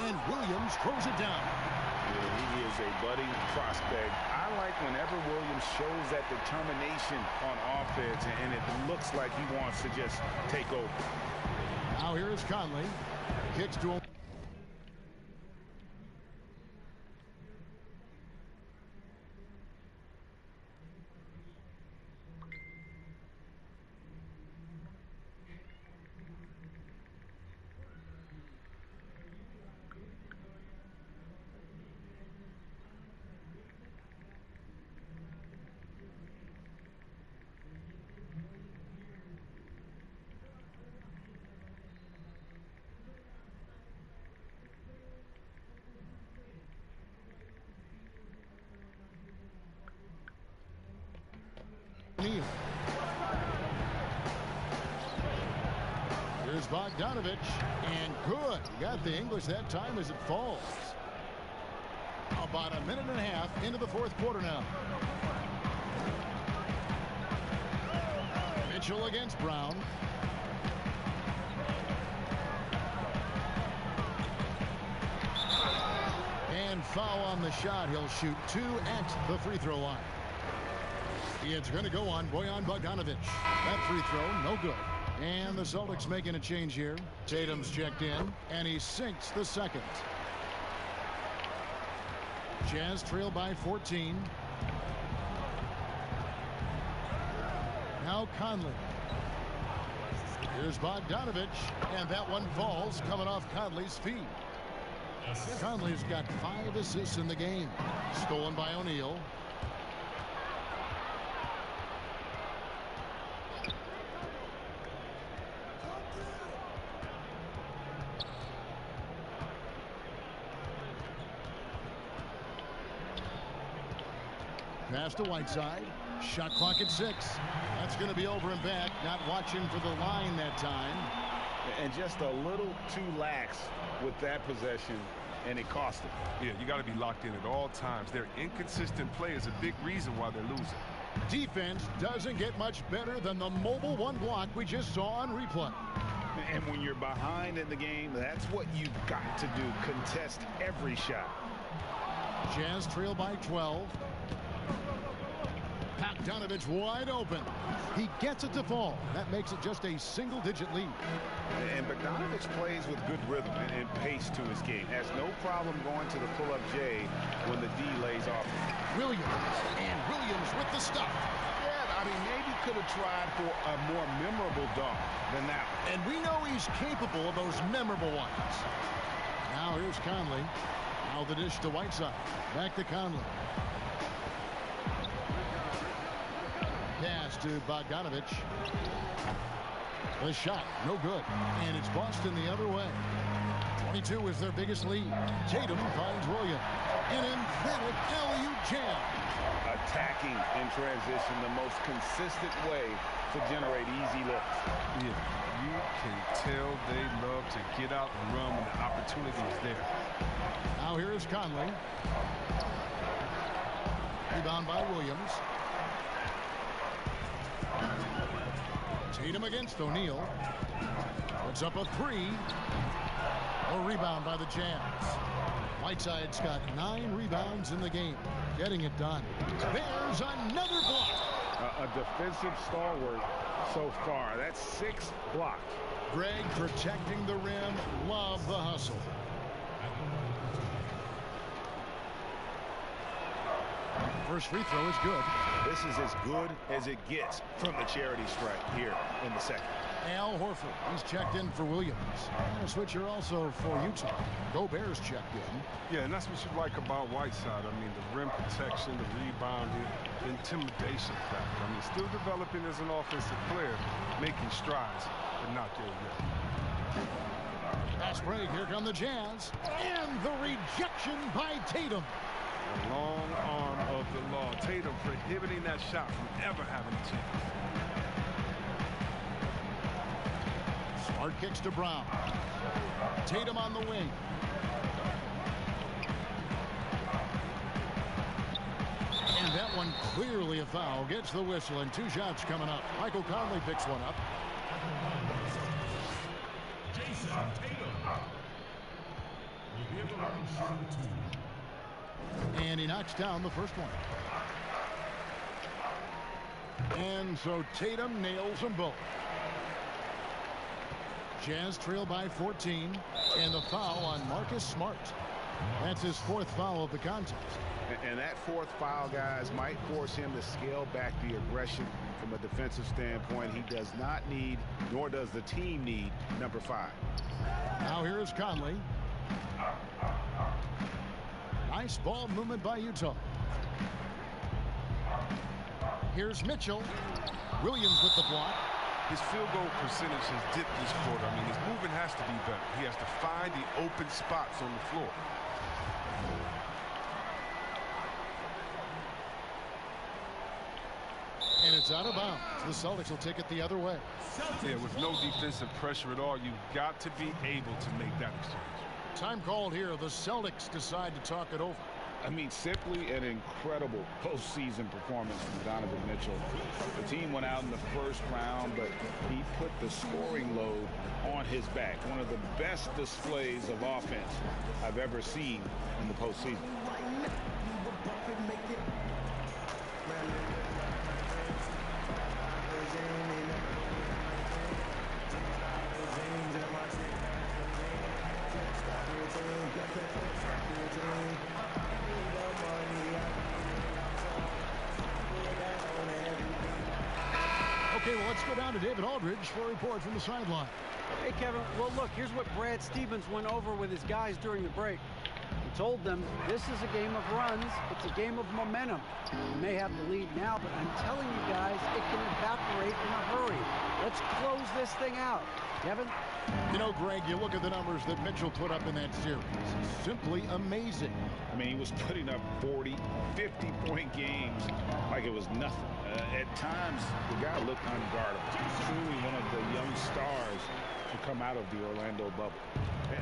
And Williams throws it down.
Yeah, he is a budding prospect. I like whenever Williams shows that determination on offense, and it looks like he wants to just take over.
Now here is Conley. Kicks to him. Here's Bogdanovich, and good. He got the English that time as it falls. About a minute and a half into the fourth quarter now. Mitchell against Brown. And foul on the shot. He'll shoot 2 at the free throw line. It's going to go on Bojan Bogdanovich. That free throw, no good. And the Celtics making a change here. Tatum's checked in, and he sinks the second. Jazz trail by 14. Now Conley. Here's Bogdanovich, and that one falls coming off Conley's feet. Conley's got 5 assists in the game. Stolen by O'Neal. Pass to Whiteside. Shot clock at 6. That's going to be over and back. Not watching for the line that time.
And just a little too lax with that possession, and it cost him.
Yeah, you got to be locked in at all times. Their inconsistent play is a big reason why they're losing.
Defense doesn't get much better than the mobile 1 block we just saw on replay.
And when you're behind in the game, that's what you've got to do. Contest every shot.
Jazz trail by 12. Bogdanovich wide open. He gets it to fall. That makes it just a single-digit lead.
And Bogdanovich plays with good rhythm and pace to his game. Has no problem going to the pull-up J when the D lays off.
Williams. And Williams with the stuff.
Yeah, I mean, maybe could have tried for a more memorable dunk than that one.
And we know he's capable of those memorable ones. Now here's Conley. Now the dish to Whiteside. Back to Conley. Pass to Bogdanovich. The shot, no good. And it's Boston the other way. 22 is their biggest lead. Tatum finds Williams. An emphatic LU jam.
Attacking in transition, the most consistent way to generate easy looks.
Yeah, you can tell they love to get out and run when the opportunity is there.
Now here is Conley. Rebound by Williams. Tatum against O'Neal. Puts up a three. A rebound by the Jazz. Whiteside's got 9 rebounds in the game. Getting it done. There's another block.
A defensive stalwart so far. That's 6 blocks.
Greg protecting the rim. Love the hustle. First free throw is good.
This is as good as it gets from the charity stripe here in the second.
Al Horford, he's checked in for Williams. And a switcher also for Utah. Gobert's checked in.
Yeah, and that's what you like about Whiteside. I mean, the rim protection, the rebounding, the intimidation factor. I mean, still developing as an offensive player, making strides, but not there yet.
Fast break, here come the Jazz. And the rejection by Tatum.
The long arm of the law. Tatum prohibiting that shot from ever having a chance.
Smart kicks to Brown. Tatum on the wing. And that one clearly a foul. Gets the whistle and 2 shots coming up. Michael Conley picks one up.
Jason Tatum will be able to shoot 2.
And he knocks down the first one. And so Tatum nails them both. Jazz trail by 14. And the foul on Marcus Smart. That's his 4th foul of the contest.
And that 4th foul, guys, might force him to scale back the aggression from a defensive standpoint. He does not need, nor does the team need, number 5.
Now here is Conley. Nice ball movement by Utah. Here's Mitchell. Williams with the block.
His field goal percentage has dipped this quarter. I mean, his movement has to be better. He has to find the open spots on the floor.
And it's out of bounds. The Celtics will take it the other way.
Yeah, with no defensive pressure at all, you've got to be able to make that exchange.
Time called here. The Celtics decide to talk it over.
I mean, simply an incredible postseason performance from Donovan Mitchell. The team went out in the first round, but he put the scoring load on his back. One of the best displays of offense I've ever seen in the postseason.
Okay, well, let's go down to David Aldridge for a report from the sideline.
Hey, Kevin. Well, look, here's what Brad Stevens went over with his guys during the break. He told them this is a game of runs. It's a game of momentum. You may have the lead now, but I'm telling you guys, it can evaporate in a hurry. Let's close this thing out. Kevin?
You know, Greg, you look at the numbers that Mitchell put up in that series. Simply amazing.
I mean, he was putting up 40, 50-point games like it was nothing. At times, the guy looked unguardable. Truly one of the young stars to come out of the Orlando bubble.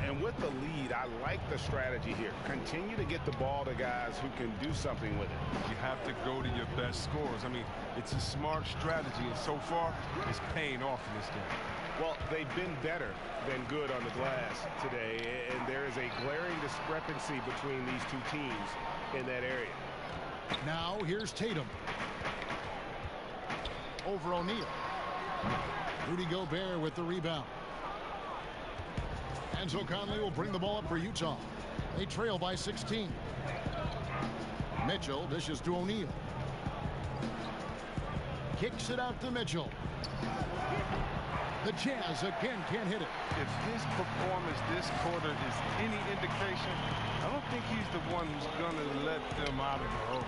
And with the lead, I like the strategy here. Continue to get the ball to guys who can do something with it.
You have to go to your best scorers. I mean, it's a smart strategy, and so far, it's paying off in this game.
Well, they've been better than good on the glass today, and there is a glaring discrepancy between these two teams in that area.
Now, here's Tatum. Over O'Neal. Rudy Gobert with the rebound. And so Conley will bring the ball up for Utah. They trail by 16. Mitchell dishes to O'Neal. Kicks it out to Mitchell. The Jazz again can't hit it.
If his performance this quarter is any indication, I don't think he's the one who's going to let them out of the hole.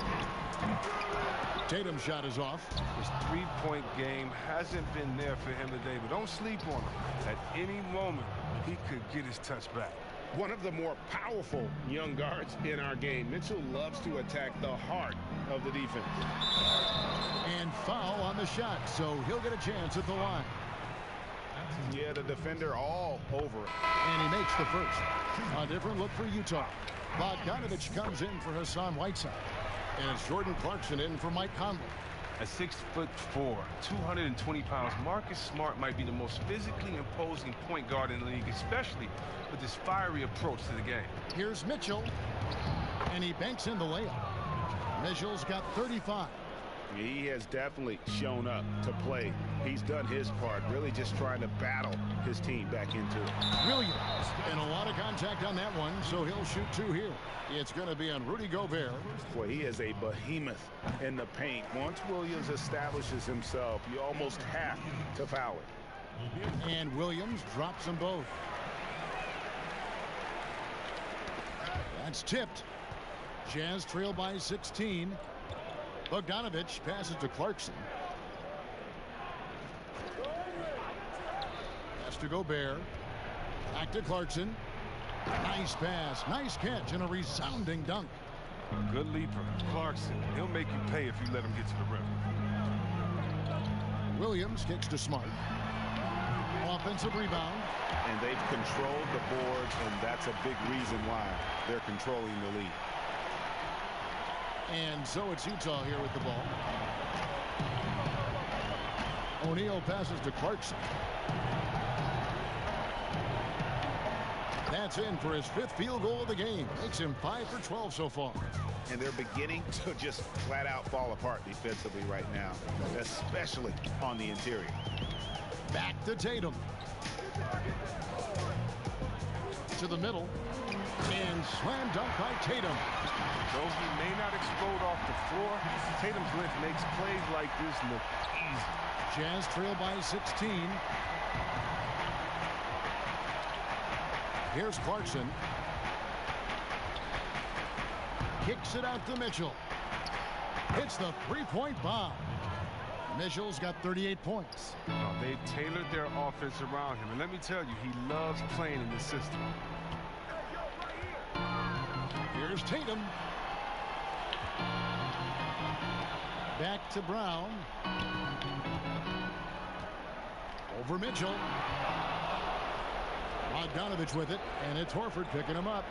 Tatum's shot is off.
His three-point game hasn't been there for him today, but don't sleep on him. At any moment, he could get his touch back.
one of the more powerful young guards in our game. Mitchell loves to attack the heart of the defense.
And foul on the shot, so he'll get a chance at the line.
Yeah, the defender all over it.
And he makes the first. A different look for Utah. Bogdanovich comes in for Hassan Whiteside. And it's Jordan Clarkson in for Mike Conley.
At 6'4", 220 pounds, Marcus Smart might be the most physically imposing point guard in the league, especially with his fiery approach to the game.
Here's Mitchell, and he banks in the layup. Mitchell's got 35.
He has definitely shown up to play. He's done his part, really just trying to battle his team back into it.
Williams, and a lot of contact on that one, so he'll shoot 2 here. It's going to be on Rudy Gobert.
Boy, he is a behemoth in the paint. Once Williams establishes himself, you almost have to foul it.
And Williams drops them both. That's tipped. Jazz trail by 16. Bogdanovich passes to Clarkson. Pass to Gobert. Back to Clarkson. Nice pass, nice catch, and a resounding dunk.
Good leaper, Clarkson. He'll make you pay if you let him get to the rim.
Williams kicks to Smart. Offensive rebound.
And they've controlled the boards, and that's a big reason why they're controlling the lead.
And so it's Utah here with the ball. O'Neal passes to Clarkson. That's in for his 5th field goal of the game. Makes him 5 for 12 so far.
And they're beginning to just flat out fall apart defensively right now, especially on the interior.
Back to Tatum. To the middle. And slam dunk by Tatum.
Though he may not explode off the floor, Tatum's length makes plays like this look easy.
Jazz trail by 16. Here's Clarkson. Kicks it out to Mitchell. Hits the 3-point bomb. Mitchell's got 38 points.
Well, they've tailored their offense around him. And let me tell you, he loves playing in this system.
Here's Tatum. Back to Brown. Over Mitchell. Bogdanovich with it, and it's Horford picking him up.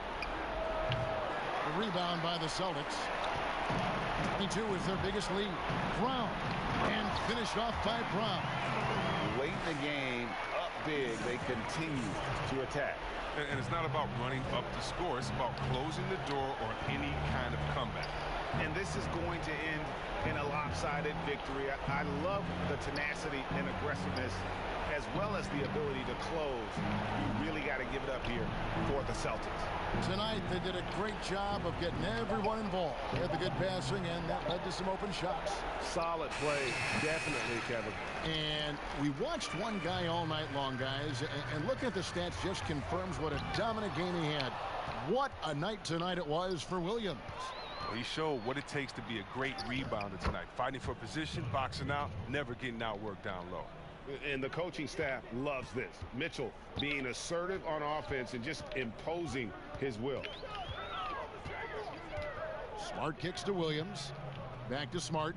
The rebound by the Celtics. 22 is their biggest lead. Brown, and finished off by Brown.
Late in the game, up big, they continue to attack.
And it's not about running up the score. It's about closing the door on any kind of comeback.
And this is going to end in a lopsided victory. I love the tenacity and aggressiveness, as well as the ability to close. You really got to give it up here for the Celtics.
Tonight, they did a great job of getting everyone involved. They had the good passing, and that led to some open shots.
Solid play, definitely, Kevin.
And we watched one guy all night long, guys, and looking at the stats just confirms what a dominant game he had. What a night tonight it was for Williams.
Well, he showed what it takes to be a great rebounder tonight. Fighting for position, boxing out, never getting outworked down low.
And the coaching staff loves this. Mitchell being assertive on offense and just imposing his will.
Smart kicks to Williams. Back to Smart.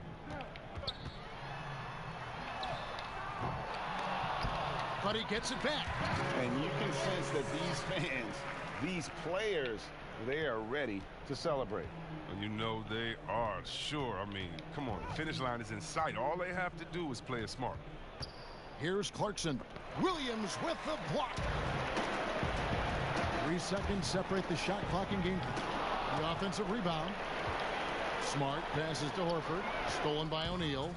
But he gets it back.
And you can sense that these fans, these players, they are ready to celebrate.
And you know they are, sure. I mean, come on, the finish line is in sight. All they have to do is play it smart.
Here's Clarkson. Williams with the block. 3 seconds separate the shot clock in game. The offensive rebound. Smart passes to Horford. Stolen by O'Neal.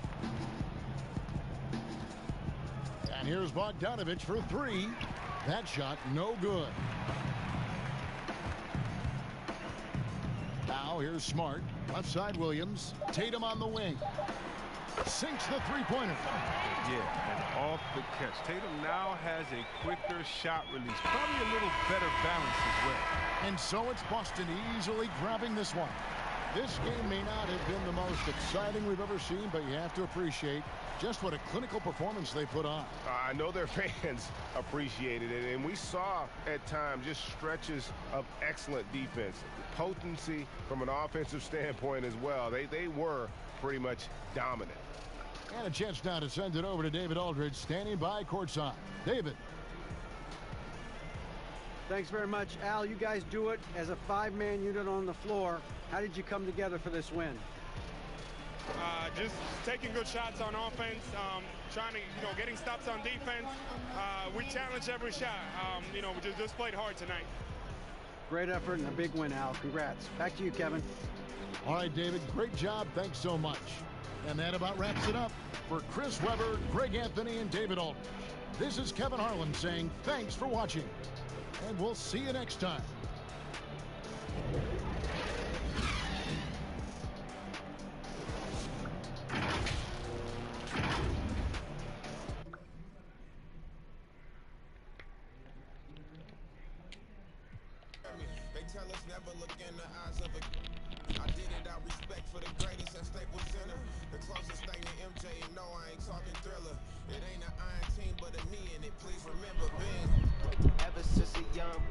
And here's Bogdanovich for 3. That shot no good. Now here's Smart. Left side Williams. Tatum on the wing. Sinks the three-pointer.
Yeah, and off the catch. Tatum now has a quicker shot release. Probably a little better balance as well.
And so it's Boston easily grabbing this one. This game may not have been the most exciting we've ever seen, but you have to appreciate just what a clinical performance they put on.
I know their fans appreciated it, and we saw at times just stretches of excellent defense. Potency from an offensive standpoint as well. They were pretty much dominant.
And a chance now to send it over to David Aldridge, standing by courtside. David.
Thanks very much, Al. You guys do it as a five-man unit on the floor. How did you come together for this win?
Just taking good shots on offense, trying to, getting stops on defense. We challenged every shot. We just played hard tonight.
Great effort and a big win, Al. Congrats. Back to you, Kevin.
All right, David, great job. Thanks so much. And that about wraps it up. For Chris Webber, Greg Anthony, and David Aldridge, this is Kevin Harlan saying thanks for watching. And we'll see you next time.
They tell us never look in the eyes of a... I did it out respect for the greatest at Staples Center. The closest thing to MJ, and no, I ain't talking Thriller. It ain't an iron team, but a knee in it. Please remember being... Ever since a young